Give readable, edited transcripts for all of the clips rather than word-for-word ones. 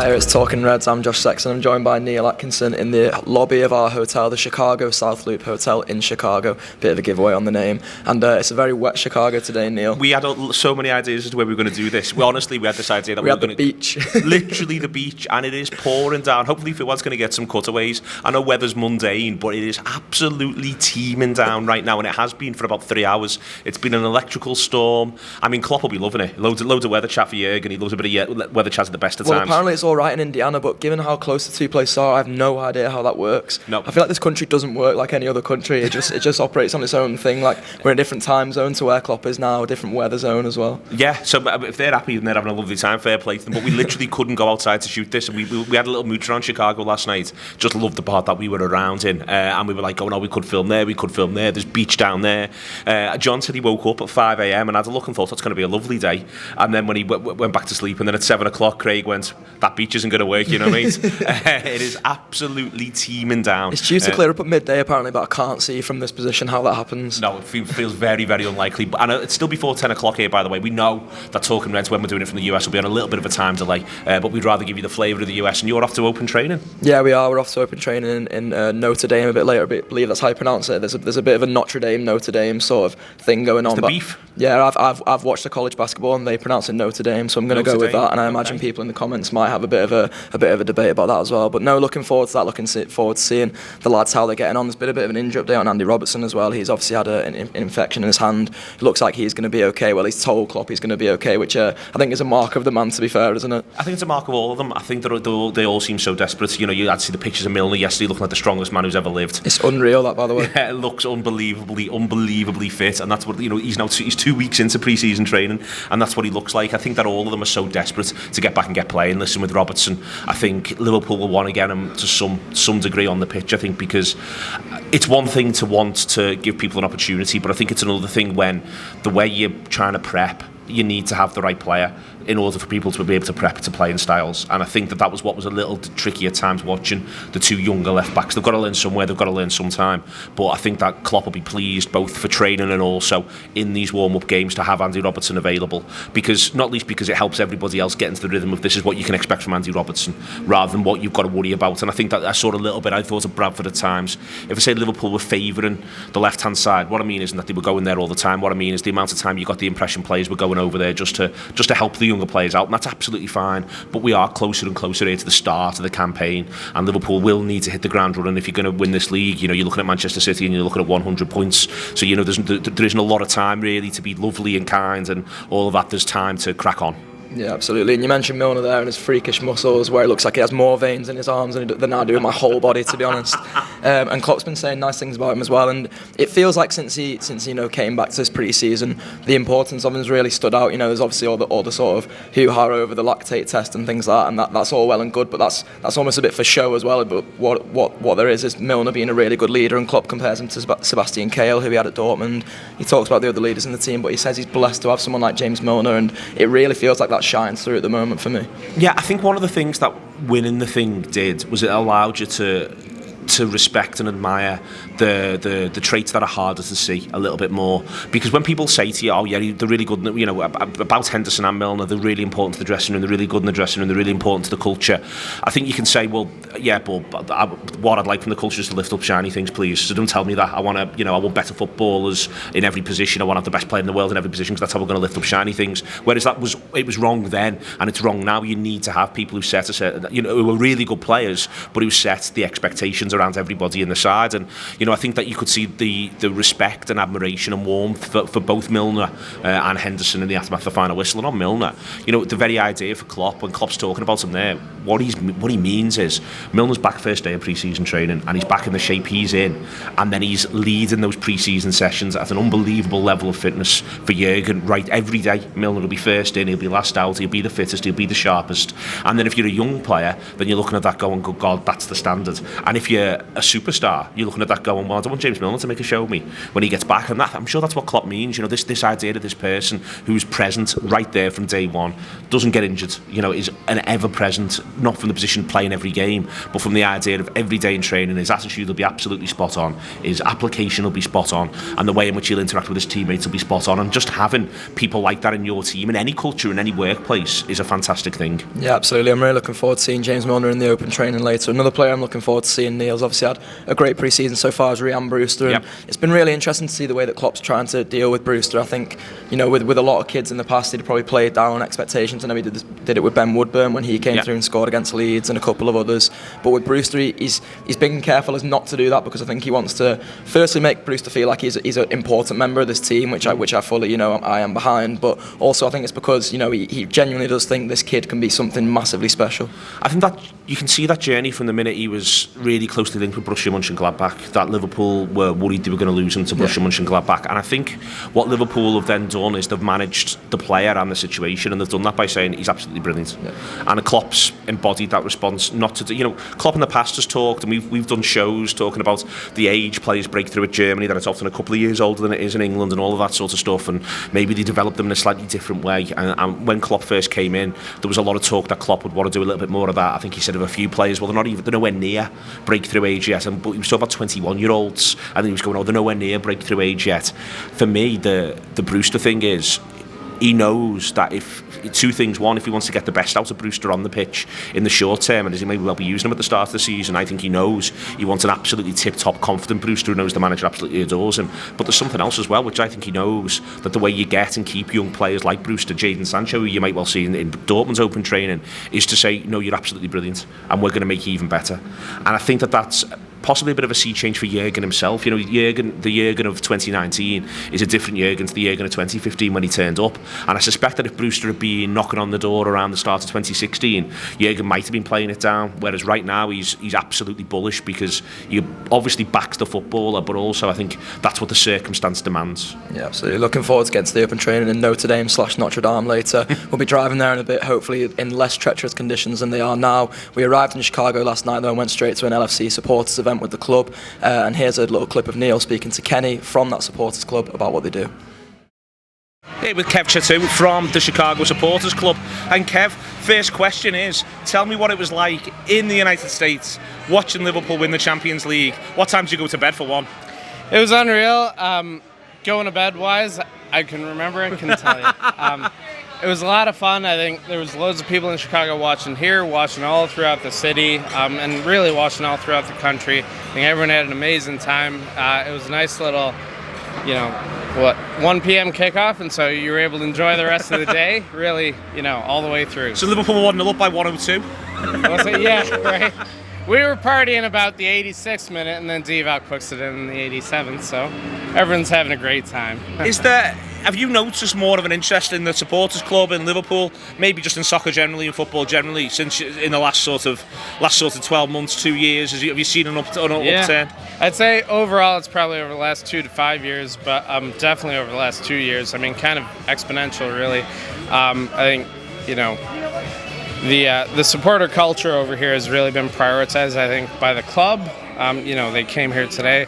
Hi, it's Talking Reds. I'm Josh Sexton. I'm joined by Neil Atkinson in the lobby of our hotel, the Chicago South Loop Hotel in Chicago. Bit of a giveaway on the name. And it's a very wet Chicago today, Neil. We had so many ideas as to where we were going to do this. We had this idea that we were going to... beach. Literally the beach, and it is pouring down. Hopefully if it was going to get some cutaways. I know weather's mundane, but it is absolutely teeming down right now, and it has been for about 3 hours. It's been an electrical storm. I mean, Klopp will be loving it. Loads of weather chat for Jurgen. He loves a bit of weather chat at the best of times. Apparently it's all right in Indiana, but given how close the two places are, I have no idea how that works. No. I feel like this country doesn't work like any other country. It just operates on its own thing. Like, we're in a different time zone to where Klopp is now, a different weather zone as well. Yeah, so if they're happy and they're having a lovely time, fair play to them. But we literally couldn't go outside to shoot this, and we had a little mooch around Chicago last night. Just loved the part that we were around in, and we were like, oh no, we could film there, there's beach down there. John said he woke up at 5 a.m. and had a look and thought that's going to be a lovely day, and then when he went back to sleep, and then at 7 o'clock Craig went, that beach isn't going to work, you know, mate. It is absolutely teeming down. It's due to clear up at midday apparently, but I can't see from this position how that happens. No, it feels very, very unlikely. And it's still before 10 o'clock here, by the way. We know that Talking Reds, when we're doing it from the US, will be on a little bit of a time delay, but we'd rather give you the flavour of the US, and you're off to open training. Yeah, we are. We're off to open training in Notre Dame a bit later. I believe that's how you pronounce it. There's a bit of a Notre Dame sort of thing going on. The beef? Yeah, I've watched the college basketball and they pronounce it Notre Dame, so I'm going to go with that. And I imagine people in the comments might have a bit of a debate about that as well. But no, looking forward to that. Looking forward to seeing the lads how they're getting on. There's been a bit of an injury update on Andy Robertson as well. He's obviously had an infection in his hand. It looks like he's going to be okay. Well, he's told Klopp he's going to be okay, which I think is a mark of the man, to be fair, isn't it? I think it's a mark of all of them. I think that they all seem so desperate. You know, you had to see the pictures of Milner yesterday looking like the strongest man who's ever lived. It's unreal, that, by the way. Yeah, it looks unbelievably fit, and that's what, you know, he's 2 weeks into pre-season training, and that's what he looks like. I think that all of them are so desperate to get back and get playing. Listen, with Robertson, I think Liverpool will want to get him to some degree on the pitch, I think, because it's one thing to want to give people an opportunity, but I think it's another thing when the way you're trying to prep, you need to have the right player in order for people to be able to prep to playing styles. And I think that was what was a little tricky at times watching the two younger left backs. They've got to learn somewhere, they've got to learn sometime. But I think that Klopp will be pleased both for training and also in these warm-up games to have Andy Robertson available, because not least because it helps everybody else get into the rhythm of this is what you can expect from Andy Robertson rather than what you've got to worry about. And I think that I saw a little bit, I thought of Bradford at times. If I say Liverpool were favouring the left-hand side, what I mean isn't that they were going there all the time. What I mean is the amount of time you got the impression players were going over there just to help the younger players out, and that's absolutely fine. But we are closer and closer here to the start of the campaign, and Liverpool will need to hit the ground running if you're going to win this league. You know, you're looking at Manchester City and you're looking at 100 points, so you know there isn't a lot of time really to be lovely and kind and all of that. There's time to crack on. Yeah, absolutely. And you mentioned Milner there and his freakish muscles, where it looks like he has more veins in his arms than I do in my whole body, to be honest. And Klopp's been saying nice things about him as well. And it feels like since he came back to this pre-season, the importance of him has really stood out. You know, there's obviously all the sort of hoo-ha over the lactate test and things like that, and that's all well and good. But that's almost a bit for show as well. But what there is Milner being a really good leader, and Klopp compares him to Sebastian Cahill, who he had at Dortmund. He talks about the other leaders in the team, but he says he's blessed to have someone like James Milner, and it really feels like that shines through at the moment for me. Yeah, I think one of the things that winning the thing did was it allowed you to respect and admire the traits that are harder to see a little bit more, because when people say to you, oh yeah, they're really good, you know, about Henderson and Milner, they're really important to the dressing room, they're really good in the dressing room, they're really important to the culture. I think you can say, well, yeah, but what I'd like from the culture is to lift up shiny things, please. So don't tell me that. I want better footballers in every position. I want to have the best player in the world in every position, because that's how we're going to lift up shiny things. Whereas it was wrong then, and it's wrong now. You need to have people who set who are really good players, but who set the expectations around everybody in the side. And you know, I think that you could see the respect and admiration and warmth for both Milner and Henderson in the aftermath of the final whistle. And on Milner, you know, the very idea for Klopp, when Klopp's talking about him there, what he means is Milner's back first day of pre-season training, and he's back in the shape he's in, and then he's leading those pre-season sessions at an unbelievable level of fitness for Jurgen. Right, every day Milner will be first in, he'll be last out, he'll be the fittest, he'll be the sharpest. And then if you're a young player, then you're looking at that going, good God, that's the standard. And if you're a superstar, you're looking at that going, going, well, I don't want James Milner to make a show of me when he gets back. And that, I'm sure that's what Klopp means. This idea of this person who's present right there from day one, doesn't get injured, is an ever-present, not from the position of playing every game, but from the idea of every day in training. His attitude will be absolutely spot on, his application will be spot on, and the way in which he'll interact with his teammates will be spot on. And just having people like that in your team, in any culture, in any workplace, is a fantastic thing. Yeah, absolutely. I'm really looking forward to seeing James Milner in the open training later. Another player I'm looking forward to seeing, Neil's obviously had a great pre-season so far, as Rhian Brewster. Yep. And it's been really interesting to see the way that Klopp's trying to deal with Brewster. I think, with a lot of kids in the past, he'd probably played down on expectations. I know he did it with Ben Woodburn when he came through and scored against Leeds and a couple of others. But with Brewster, he's being careful as not to do that, because I think he wants to firstly make Brewster feel like he's an important member of this team, which I fully, I am behind. But also I think it's because, he genuinely does think this kid can be something massively special. I think that you can see that journey from the minute he was really closely linked with Borussia Mönchengladbach, that Liverpool were worried they were going to lose him to Borussia Mönchengladbach. And I think what Liverpool have then done is they've managed the player and the situation, and they've done that by saying he's absolutely brilliant. And Klopp's embodied that response. Not to Klopp in the past has talked, and we've done shows talking about the age players break through at Germany, that it's often a couple of years older than it is in England and all of that sort of stuff, and maybe they develop them in a slightly different way. And when Klopp first came in, there was a lot of talk that Klopp would want to do a little bit more of that. I think he said of a few players, well, they're nowhere near breakthrough age yet, but he was talking about 21-year-olds, and then he was going, they're nowhere near breakthrough age yet. For me, the Brewster thing is, he knows that if two things: one, if he wants to get the best out of Brewster on the pitch in the short term, and as he may well be using him at the start of the season, I think he knows he wants an absolutely tip-top, confident Brewster who knows the manager absolutely adores him. But there's something else as well, which I think he knows, that the way you get and keep young players like Brewster, Jadon Sancho, who you might well see in Dortmund's open training, is to say, no, you're absolutely brilliant, and we're going to make you even better. And I think that's possibly a bit of a sea change for Jurgen himself. The Jurgen of 2019 is a different Jurgen to the Jurgen of 2015 when he turned up. And I suspect that if Brewster had been knocking on the door around the start of 2016, Jurgen might have been playing it down. Whereas right now he's absolutely bullish, because he obviously backs the footballer, but also I think that's what the circumstance demands. Yeah, absolutely. Looking forward to getting to the open training in Notre Dame / Notre Dame later. We'll be driving there in a bit, hopefully in less treacherous conditions than they are now. We arrived in Chicago last night though and went straight to an LFC supporters event with the club, and here's a little clip of Neil speaking to Kenny from that supporters club about what they do. Here with Kev Chatou from the Chicago Supporters Club. And Kev, first question is, tell me what it was like in the United States watching Liverpool win the Champions League. What time did you go to bed for one? It was unreal. Going to bed wise, I can remember, I can tell you. It was a lot of fun. I think there was loads of people in Chicago watching here, watching all throughout the city, and really watching all throughout the country. I think everyone had an amazing time. It was a nice little, 1 p.m. kickoff, and so you were able to enjoy the rest of the day, really, all the way through. So Liverpool 1-0 up by 102? Was it? Yeah, right. We were partying about the 86th minute, and then Divock puts it in the 87th, so everyone's having a great time. Have you noticed more of an interest in the supporters club in Liverpool, maybe just in soccer generally and football generally, since in the last sort of 12 months, 2 years? Have you seen an upturn? I'd say overall it's probably over the last 2 to 5 years, but definitely over the last 2 years. I mean, kind of exponential, really. I think the supporter culture over here has really been prioritized, I think, by the club. They came here today.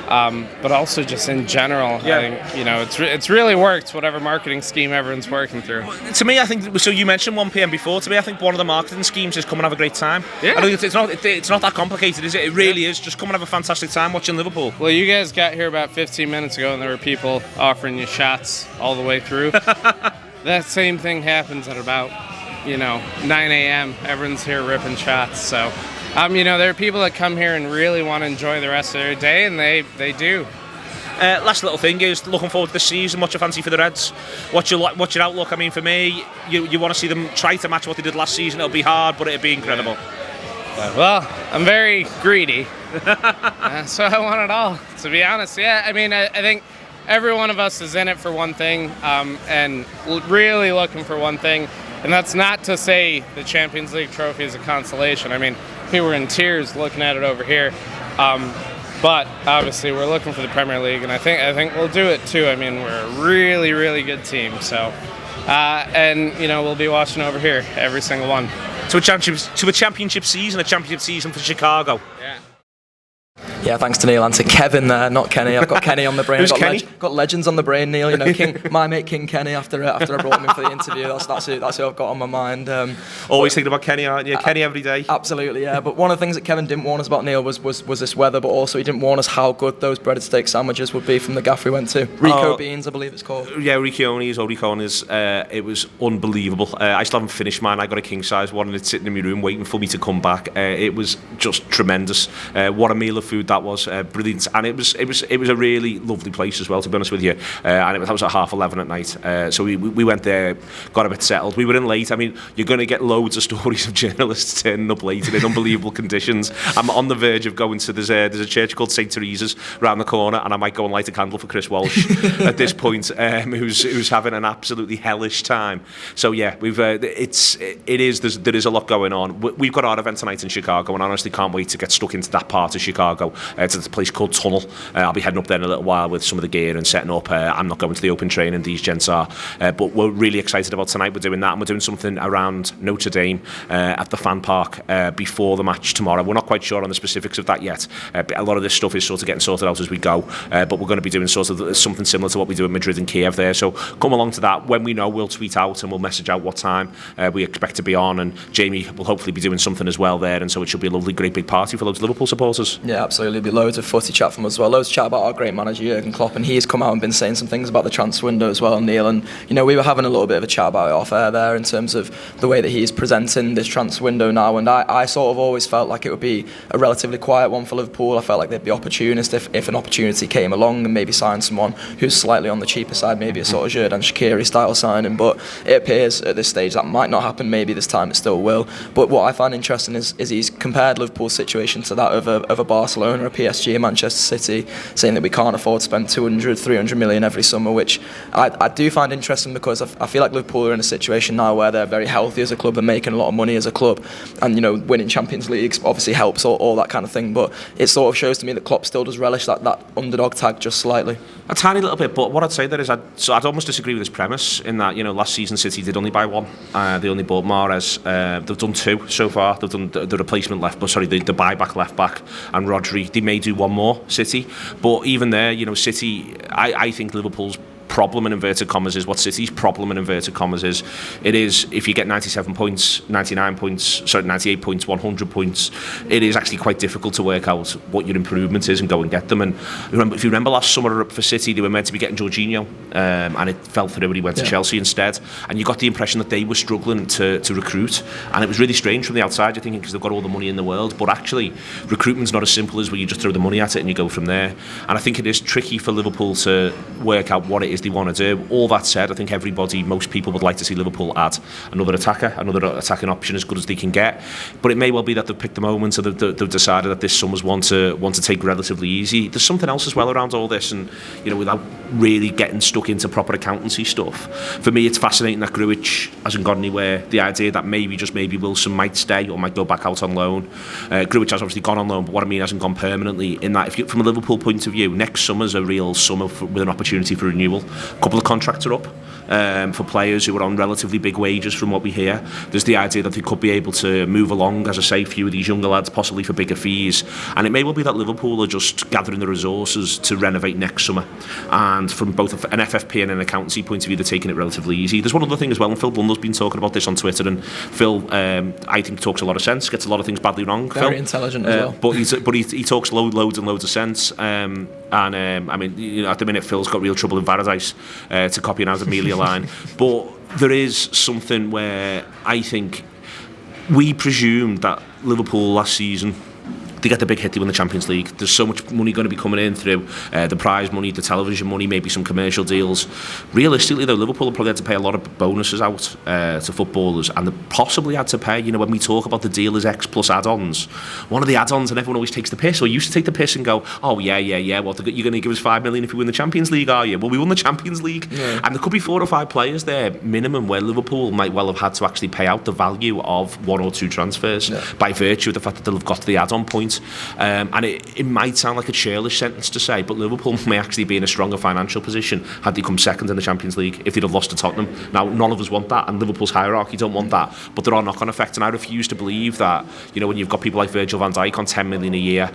But also just in general, I think, it's really worked, whatever marketing scheme everyone's working through. To me, I think, so you mentioned 1 p.m. before, to me I think one of the marketing schemes is come and have a great time. Yeah. I think it's not that complicated, is it? It really is. Just come and have a fantastic time watching Liverpool. Well, you guys got here about 15 minutes ago and there were people offering you shots all the way through. That same thing happens at about, 9 a.m. Everyone's here ripping shots, so... there are people that come here and really want to enjoy the rest of their day, and they do. Last little thing is looking forward to the season. What's your fancy for the Reds? What's your outlook? I mean, for me, you want to see them try to match what they did last season. It'll be hard, but it'll be incredible. Well, I'm very greedy, so I want it all, to be honest. Yeah, I mean, I think every one of us is in it for one thing, and really looking for one thing, and that's not to say the Champions League trophy is a consolation. I mean, people were in tears looking at it over here, but obviously we're looking for the Premier League, and I think we'll do it too. I mean, we're a really, really good team, so and we'll be watching over here every single one. To a championship season for Chicago. Yeah. Yeah, thanks to Neil and to Kevin there, not Kenny. I've got Kenny on the brain. Who's I've Kenny? got legends on the brain, Neil. You know, my mate King Kenny. After I brought him in for the interview, that's who I've got on my mind. Always thinking about Kenny, aren't you? Kenny every day. Absolutely, yeah. But one of the things that Kevin didn't warn us about, Neil, was this weather. But also he didn't warn us how good those breaded steak sandwiches would be from the gaff we went to. Rico Beans, I believe it's called. Yeah, Riccioni's or Riccioni's. It was unbelievable. I still haven't finished mine. I got a king size one and it's sitting in my room waiting for me to come back. It was just tremendous. What a meal of food that was. Brilliant. And it was a really lovely place as well, to be honest with you. And that was at 11:30 at night. So we went there, got a bit settled. We were in late. I mean, you're going to get loads of stories of journalists turning up late and in unbelievable conditions. I'm on the verge of going to there's a church called St Teresa's round the corner, and I might go and light a candle for Chris Walsh at this point, who's having an absolutely hellish time. So yeah, there is a lot going on. We've got our event tonight in Chicago, and I honestly can't wait to get stuck into that part of Chicago, to the place called Tunnel. I'll be heading up there in a little while with some of the gear and setting up. I'm not going to the open training, these gents are, but we're really excited about tonight. We're doing that, and we're doing something around Notre Dame at the fan park before the match tomorrow. We're not quite sure on the specifics of that yet. A lot of this stuff is sort of getting sorted out as we go, but we're going to be doing sort of something similar to what we do in Madrid and Kiev there. So come along to that. When we know, we'll tweet out and we'll message out what time we expect to be on, and Jamie will hopefully be doing something as well there, and so it should be a lovely, great big party for loads of Liverpool supporters. Yeah, absolutely. There'll be loads of footy chat from us as well. Loads of chat about our great manager Jurgen Klopp, and he's come out and been saying some things about the transfer window as well, Neil. And you know, we were having a little bit of a chat about it off air there in terms of the way that he's presenting this transfer window now. And I sort of always felt like it would be a relatively quiet one for Liverpool. I felt like they'd be opportunist if an opportunity came along and maybe sign someone who's slightly on the cheaper side, maybe a sort of Xherdan Shaqiri style signing. But it appears at this stage that might not happen. Maybe this time it still will. But what I find interesting is he's compared Liverpool's situation to that of a Barcelona, a PSG, a Manchester City, saying that we can't afford to spend 200, 300 million every summer, which I do find interesting, because I feel like Liverpool are in a situation now where they're very healthy as a club and making a lot of money as a club, and you know, winning Champions Leagues obviously helps all that kind of thing. But it sort of shows to me that Klopp still does relish that underdog tag just slightly. A tiny little bit, but what I'd say there is I'd almost disagree with this premise in that, you know, last season City did only buy one. They only bought Mahrez. They've done two so far. They've done the replacement the buyback left back and Rodri. They may do one more, City, but even there, you know, City, I think Liverpool's problem in inverted commas is what City's problem in inverted commas is. It is, if you get 97 points, 98 points, 100 points, it is actually quite difficult to work out what your improvement is and go and get them. And if you remember last summer for City, they were meant to be getting Jorginho, and it fell through and he went to Chelsea instead. And you got the impression that they were struggling to recruit, and it was really strange from the outside, you're thinking, because they've got all the money in the world, but actually recruitment's not as simple as where you just throw the money at it and you go from there. And I think it is tricky for Liverpool to work out what it is they want to do. All that said, I think most people would like to see Liverpool add another attacker, another attacking option as good as they can get. But it may well be that they've picked the moment, or they've decided that this summer's one to take relatively easy. There's something else as well around all this, and you know, without really getting stuck into proper accountancy stuff, for me it's fascinating that Grujic hasn't gone anywhere. The idea that maybe Wilson might stay or might go back out on loan. Grujic has obviously gone on loan, but what I mean hasn't gone permanently. In that, from a Liverpool point of view, next summer's a real summer with an opportunity for renewal. A couple of contracts are up for players who are on relatively big wages from what we hear. There's the idea that they could be able to move along, as I say, a few of these younger lads, possibly for bigger fees. And it may well be that Liverpool are just gathering the resources to renovate next summer. And from both an FFP and an accountancy point of view, they're taking it relatively easy. There's one other thing as well, and Phil Blundell's been talking about this on Twitter, and Phil, I think, talks a lot of sense, gets a lot of things badly wrong. Very intelligent as well. But he talks loads and loads of sense. I mean, you know, at the minute, Phil's got real trouble in Paradise, to copy an out Amelia line. But there is something where I think we presumed that Liverpool last season, they get the big hit, they win the Champions League. There's so much money going to be coming in through the prize money, the television money, maybe some commercial deals. Realistically though, Liverpool have probably had to pay a lot of bonuses out to footballers, and they possibly had to pay, you know, when we talk about the deal as X plus add-ons, one of the add-ons, and everyone always takes the piss, or used to take the piss and go, oh yeah, well, you're going to give us 5 million if we win the Champions League, are you? Well, we won the Champions League. Yeah. And there could be 4 or 5 players there minimum where Liverpool might well have had to actually pay out the value of 1 or 2 transfers by virtue of the fact that they'll have got to the add-on point. And it might sound like a churlish sentence to say, but Liverpool may actually be in a stronger financial position had they come second in the Champions League if they'd have lost to Tottenham. Now, none of us want that, and Liverpool's hierarchy don't want that, but there are knock-on effects, and I refuse to believe that, you know, when you've got people like Virgil van Dijk on 10 million a year,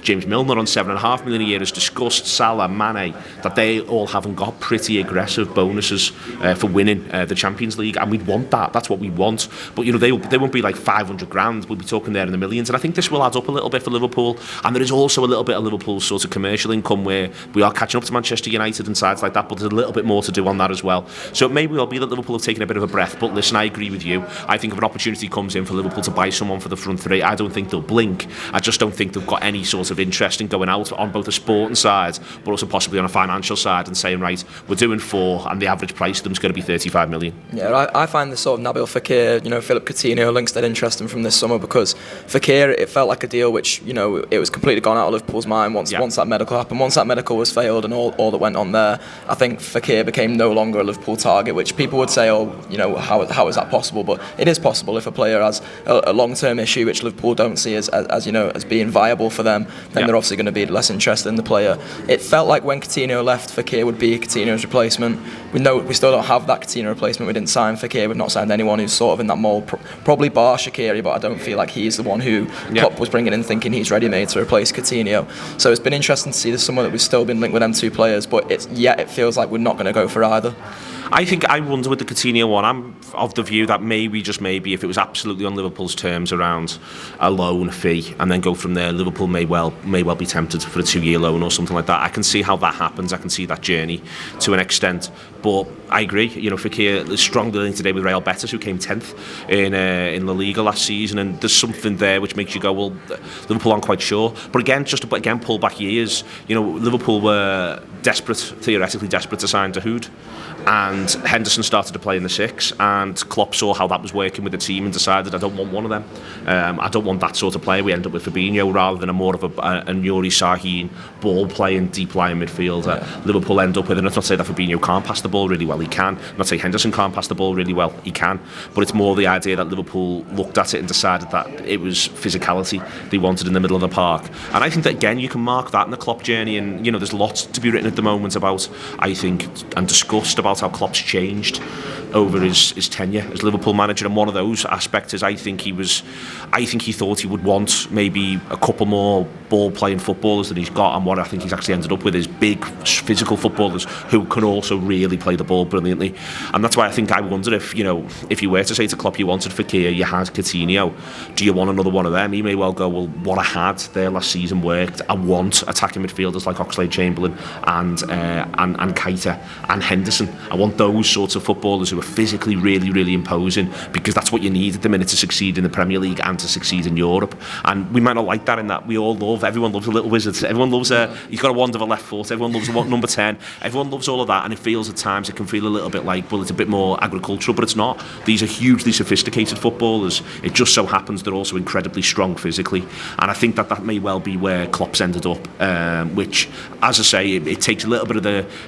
James Milner on £7.5 million a year is discussed, Salah, Mane, that they all haven't got pretty aggressive bonuses for winning the Champions League, and we'd want that. That's what we want. But they won't be like 500 grand. We'll be talking there in the millions, and I think this will add up a little bit for Liverpool. And there is also a little bit of Liverpool's sort of commercial income where we are catching up to Manchester United and sides like that, but there's a little bit more to do on that as well. So it may well be that Liverpool have taken a bit of a breath. But listen, I agree with you. I think if an opportunity comes in for Liverpool to buy someone for the front three, I don't think they'll blink. I just don't think they've got any sort of interest in going out on both a sporting side, but also possibly on a financial side and saying, right, we're doing 4 and the average price of them is going to be 35 million. Yeah, I find this sort of Nabil Fekir, Philip Coutinho links that interesting from this summer, because Fekir, it felt like a deal which, it was completely gone out of Liverpool's mind once that medical happened. Once that medical was failed and all that went on there, I think Fekir became no longer a Liverpool target, which people would say, how is that possible? But it is possible if a player has a long-term issue which Liverpool don't see as being viable for them, then they're obviously going to be less interested in the player. It felt like when Coutinho left, Fekir would be Coutinho's replacement. We still don't have that Coutinho replacement. We didn't sign Fekir. We've not signed anyone who's sort of in that mould. Probably bar Shaqiri, but I don't feel like he's the one who Klopp was bringing in thinking he's ready-made to replace Coutinho. So it's been interesting to see this summer that we've still been linked with them two players, but it feels like we're not going to go for either. I wonder with the Coutinho one, I'm of the view that maybe, just maybe, if it was absolutely on Liverpool's terms around a loan fee and then go from there, Liverpool may well be tempted for a 2-year loan or something like that. I can see how that happens. I can see that journey to an extent. But I agree, Fekir is strongly linked today with Real Betis, who came 10th in La Liga last season, and there's something there which makes you go, well, Liverpool aren't quite sure. But again, pull back years, Liverpool were theoretically desperate to sign Dahoud, and Henderson started to play in the 6, and Klopp saw how that was working with the team and decided, I don't want one of them. I don't want that sort of player. We end up with Fabinho rather than a more of a Nuri Sahin ball-playing, deep-lying midfielder. Yeah. Liverpool end up with, and let's not say that Fabinho can't pass the ball really well, he can. Not say Henderson can't pass the ball really well, he can. But it's more the idea that Liverpool looked at it and decided that it was physicality they wanted in the middle of the park. And I think that, again, you can mark that in the Klopp journey, and there's lots to be written at the moment about, I think, and discussed about how Klopp's changed over his tenure as Liverpool manager, and one of those aspects is I think he thought he would want maybe a couple more ball-playing footballers than he's got, and what I think he's actually ended up with is big physical footballers who can also really play the ball brilliantly. And that's why I wonder if you were to say to Klopp you wanted Fekir, you had Coutinho, do you want another one of them? He may well go, well, what I had there last season worked. I want attacking midfielders like Oxlade-Chamberlain and Keita and Henderson. I want those sorts of footballers who are physically really, really imposing, because that's what you need at the minute to succeed in the Premier League and to succeed in Europe. And we might not like that, in that everyone loves a little wizard. Everyone loves he's got a wand of a left foot. Everyone loves number 10. Everyone loves all of that, and it feels at times, it can feel a little bit like, well, it's a bit more agricultural, but it's not. These are hugely sophisticated footballers. It just so happens they're also incredibly strong physically, and I think that may well be where Klopp's ended up, which, as I say, it takes a little bit of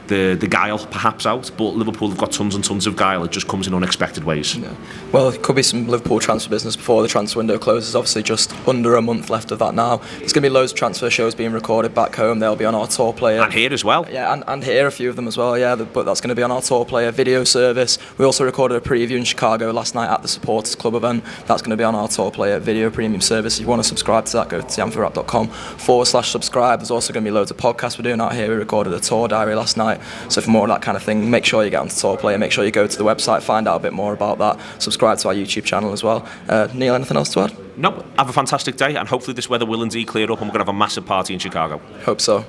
the guile perhaps out, but Liverpool have got tons and tons of guile. It just comes in unexpected ways. Yeah. Well, it could be some Liverpool transfer business before the transfer window closes. Obviously just under a month left of that now. There's going to be loads of transfer shows being recorded back home. They'll be on our Tour Player. And here as well. Yeah, and here a few of them as well, yeah. But that's going to be on our Tour Player video service. We also recorded a preview in Chicago last night at the Supporters Club event. That's going to be on our Tour Player video premium service. If you want to subscribe to that, go to theanfieldwrap.com/subscribe. There's also going to be loads of podcasts we're doing out here. We recorded a tour diary last night. So for more of that kind of thing, make sure you get onto Tour Player. Make sure you go to the website, find out a bit more about that. Subscribe to our YouTube channel as well. Neil, anything else to add? No, have a fantastic day, and hopefully this weather will indeed clear up and we're going to have a massive party in Chicago. Hope so.